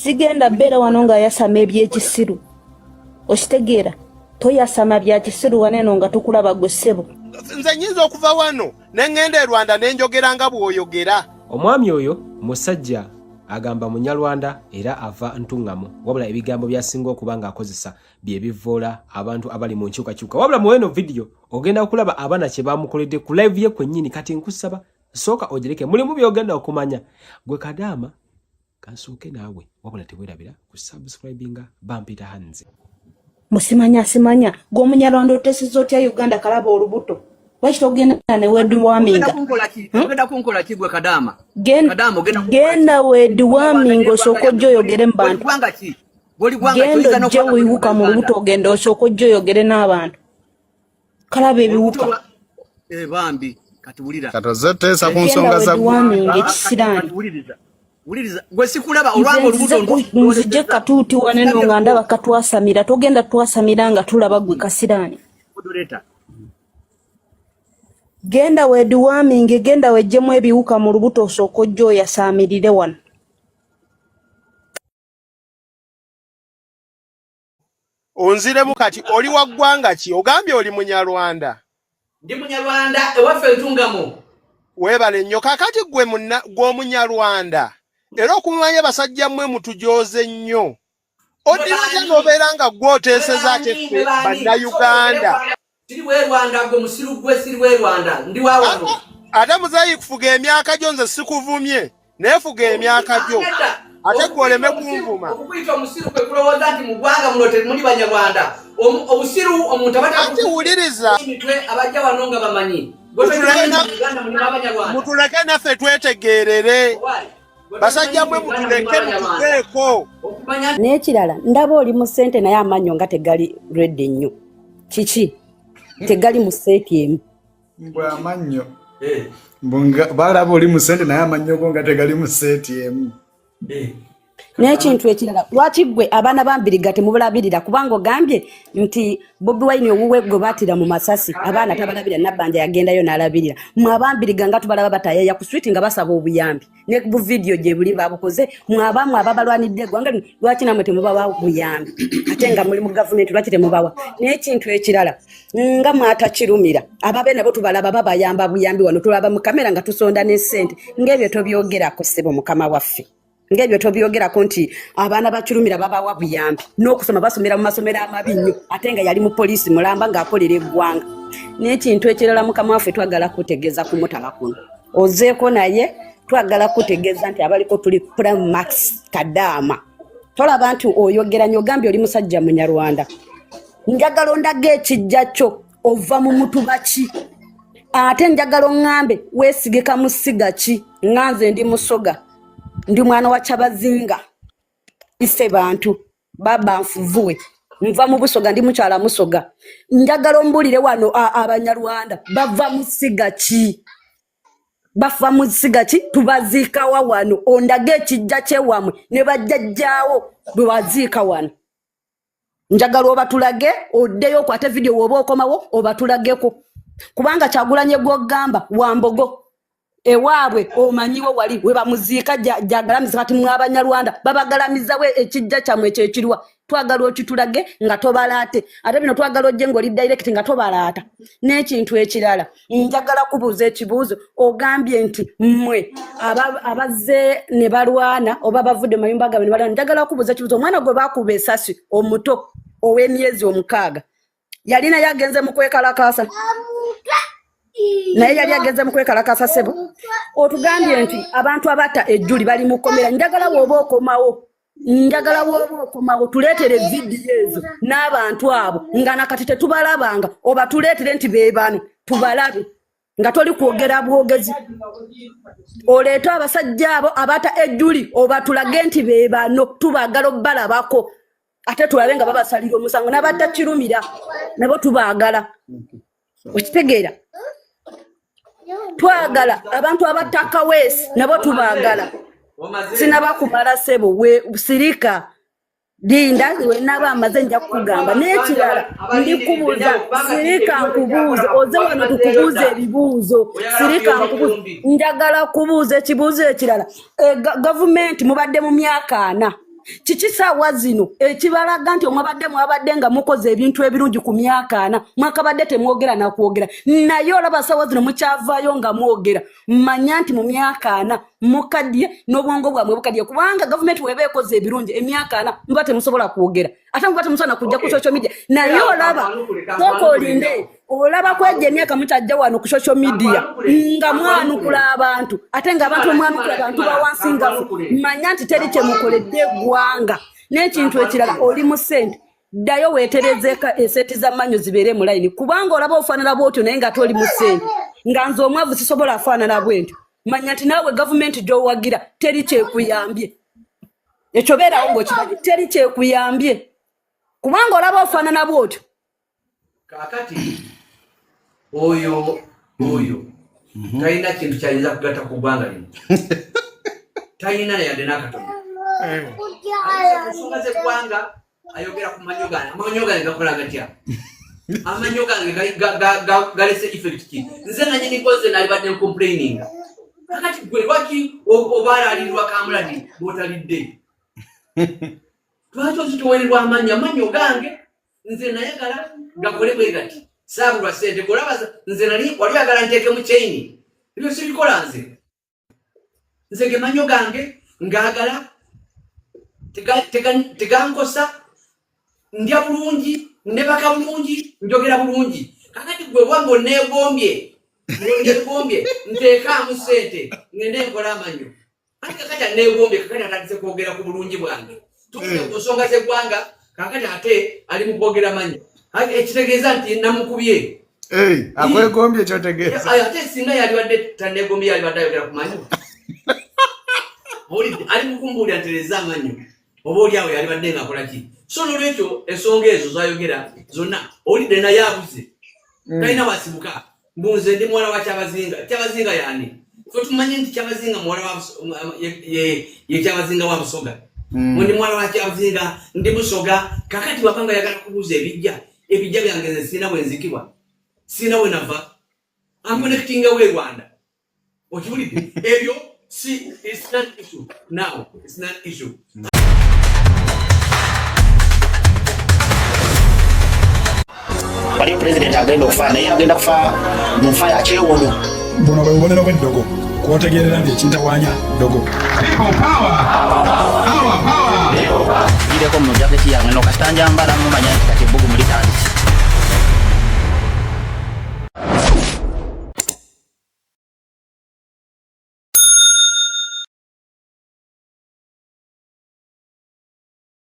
sigenda bera wano nga yasama ebyekisiru okitegeera toyasama bya kisiru waneno nga tukulaba gwe ssebo nze nyinza okuva wano nengenda e Rwanda nenjogera nga bw'oyogera. Omwami oyo musajja agamba Munyarwanda era ava ntungamu wabula ebigambo byasinga okuba nga akozesa bye bivoola abantu abali mu nkyukakyuka. Wabula mu eno video ogenda okulaba abaana kye bamukoledde ku live ye kwennyini. Kati nkusaba sooka ogereke mulimu byogenda okumanya gwe Kadaama kansuuke naawe wabula teweerabira ku subscribinga Bampita Hands. Musimanya simanya gw'Omunyarwanda otesezza otya Uganda kalaba olubuto lwaki togenda ne Wedi Waminga ogenda kunkola ki gwe Kadaama genda Wedi Waminga osooka ojja oyogere mu bantu genda ojja wiwuka mu lubuto ogenda osooka ojja oyogere n'abantu kalaba ebiwuka bambi kati wulira katoze teesa ku nsonga za Wedi Waminga ekisiraani wuliriza gwe sikulaba olwango olubuto nzije katuuti waneno nga ndaba katwasamira togenda twasamira nga tulaba gwe kasiraani genda Wedi Waminga genda wejjemu ebiwuka mu lubuto osooka ojja oyasaamirire wano. Onziremu kati oli wa ggwanga ki? Ogambye oli Munyarwanda. Ndi Munyarwanda ewaffe Ntungamo. Weebale nnyo kakati gwe gw'Omunyarwanda. Era okumanya basajja mmwe mutujooze nnyo. Oddirata n'obeera nga gw'oteeseza ate ffe Bannayuganda. Siri we Rwanda gwe musiru gwe siri we Rwanda ndi wa wano. Ate muzayi kufuga emyaka gyo nze sikuvumye. Neefuga emyaka gyo. Ate gwoleme kunvuma. Okuyita omusiru kwe kulowooza nti mu ggwanga muno temuli Banyarwanda. Obusiru omuntu abata ate wuliriza emitwe abajja wano nga bamanyi. Mutuleke naffe twetegeerere. Basajja mwe mutuleke mututeeko. N'ekirala ndaba oli mu ssente naye amannyo nga tegali redde nnyo. Kiki? Tegali mu seeti emu. Mbwe amannyo. Balaba oli mu ssente naye amannyo go nga tegali mu seeti emu. N'ekintu ekirala lwaki gwe abaana bambiriga temubulabirira kubanga ogambye nti Bobi Wine owuwe gwe baatira mu Masasi abaana tabalabira Nabbanja yagendayo n'alabirira mwe abambiriga nga tubalaba batayeya ku switi nga basaba obuyambi ne bu video gye buli babukoze mwe abamu ababalwanidde eggwanga lwaki namwe temubawa obuyambi ate nga muli mu gavumenti lwaki temubawa. N'ekintu ekirala nga mwatakirumira ababe nabo tubalaba babayamba buyambi wano tulaba mu kamera nga tusonda n'essente ng'ebyo tobyogerako ssebo mukama waffe. Ngebyo tobyogerako nti abaana bakirumira babawa buyambi n'okusoma basomera mu masomero amabi nnyo ate nga yali mu poliisi mulamba ng'akolera eggwanga. N'ekintu ekirala mukama waffe twagala kutegeeza ku mutala kuno ozeeko naye twagala kutegeeza nti abaliko tuli Prime Max Kadaama tolaba nti oyogera nnyo ogambye oli musajja Munyarwanda njagala ondaga ekijja kyo ova mu mutuba ki ate njagala oŋŋambe weesigika mu ssiga ki ŋŋanze ndi musoga ndi mwana wa Kyabazinga ise bantu baba nfuvuwe nva mu Busoga ndi mukyala Musoga njagala ombulire wano Abanyarwanda bava mu ssiga ki bafa mu ssiga ki tubaziika wano ondage ekijja kyewamwe ne bajjajjaawo bwe waziika wano njagala obatulage oddeyo okwate video woba okomawo obatulageko kubanga Kyagulanyi gw'ogamba Wambogo ewaabwe omanyiwo wali we bamuziika jagalamiza kati mwe Abanyarwanda babagalamiza we ekijja kyamwe ekyekirwa twagala okitulage nga tobalaate ate bino twagala ojje ng'oli direct nga tobalaata. N'ekintu ekirala njagala kubuuza ekibuuzo ogambye nti mmwe abazze ne balwana oba bavudde mu mayumba gaabwe ne balwana njagala kubuuza ekibuuzo omwana gwe baakuba essasi omuto ow'emyezi 6 yalina yagenze mu kwekalakaasa naye yali ageze mu kwekalakasa ssebo otugambye nti abantu abata ejjuli bali mu kkomera njagala woba okomawo tuleetere vidiyo ezo n'abantu abo nga nakati tetubalabanga oba tuleetere nti beebano tubalabe nga toli kwogera bwogezi oleeta abasajja abo abata ejjuli oba tulage nti beebano tubagala obbalabako ate tulabe nga babasalira omusango n'abatakirumira nabo tubaagala okitegeera twagala abantu abataka weesi nabo tubaagala sinabakumala ssebo we sirika linda wenaba amaze nja kukugamba n'ekirala ndikubuuza sirika nkubuuze oze wano tukubuuze ebibuuzo sirika nkubuuze njagala kubuuza ekibuuzo ekirala gavumenti mubadde mu myaka 4 Kikisaawa zino ekibalaga nti mwabadde nga mukoze ebintu ebirungi ku myaka 4 mwakabadde temwogera na kwogera naye olaba saawa zino mukyavaayo nga mwogera manya nti mu myaka 4 mukadye n'obwongo bwamwe bukadye kubanga gavumenti weba ekoze ebirungi emyaka 4 muba temusobola kwogera ate muba temusobola kujja ku social media naye olaba tokolinde olaba kweje emyaka mutajja wano ku social media nga mwanukula abantu ate nga abantu mwanukula abantu bawansi nga manya nti teri kyemukoledde gwanga n'ekintu ekirala oli mu sente dayo weeterezeka eseti z'amannyo zibeere mu layini kubanga olaba ofaanana bwotyo naye nga toli mu sente nga nze omwavu sisobola afaanana bwentyo manya nti naawe gavumenti gy'owagira teri kyekuyambye ekyo beerawo ng'okimanyi teri kyekuyambye kubanga olaba ofaanana bwotyo kakati oyo talina kintu kyayinza kugatta ku ggwanga lino talina yadde n'akatono ensonga z'eggwanga ayogera ku manyo gange gakola gatya amanyo gange galese effect ki nze nanyini koze nalibadde complaininga kakati gwe lwaki obalaalirwa kamuladi bw'otalidde lwaki ozituweererwa amanyo gange nze nayagala gakole bwe gati saabulwa sente golaba nze wali oyagala nteeke mu chaini ebyo sibikola nze ge manyo gange ngaagala tegankosa ndya bulungi nebaka bulungi njogera bulungi kakati gwe wange oneegombye nteekaamu sente ngende nkola amanyo ate kakati aneegombye kakati atandise kwogera ku bulungi bwange tukule ku nsonga z'eggwanga kakati ate ali mu kwogera amanyo ekitegeeza nti namukubye akwegombye kyotegeeza ate singa yalibadde taneegombye yalibadde ayogera ku manyo ali mukumbuulira ntereza amanyo oba oliawo yalibadde ngaakola ki so nolwekyo ensonga ezo zayogera zonna olidde naye abuze talina wasibuka mbunze ndi muwala wa kyabazinga yani fe tumanye nti kyabazinga ye kyabazinga wa busoga ndi muwala wa kyabazinga ndi busoga kakati wapanga yagala kubuuza ebijja byange nze sirina bwenzikibwa sirina we nava amconnectinga we Rwanda okibulidde ebyo it's not issue now it's not issue waliyo president agenda okufa naye agenda kufa mu nfa ya kyewono buno bwe bubonero bw'eddogo kwotegerera nti ekintawanya ddogo gireko mu jaketi yange no kasitanja mbala mumanya nti kati ebbugu mulitandise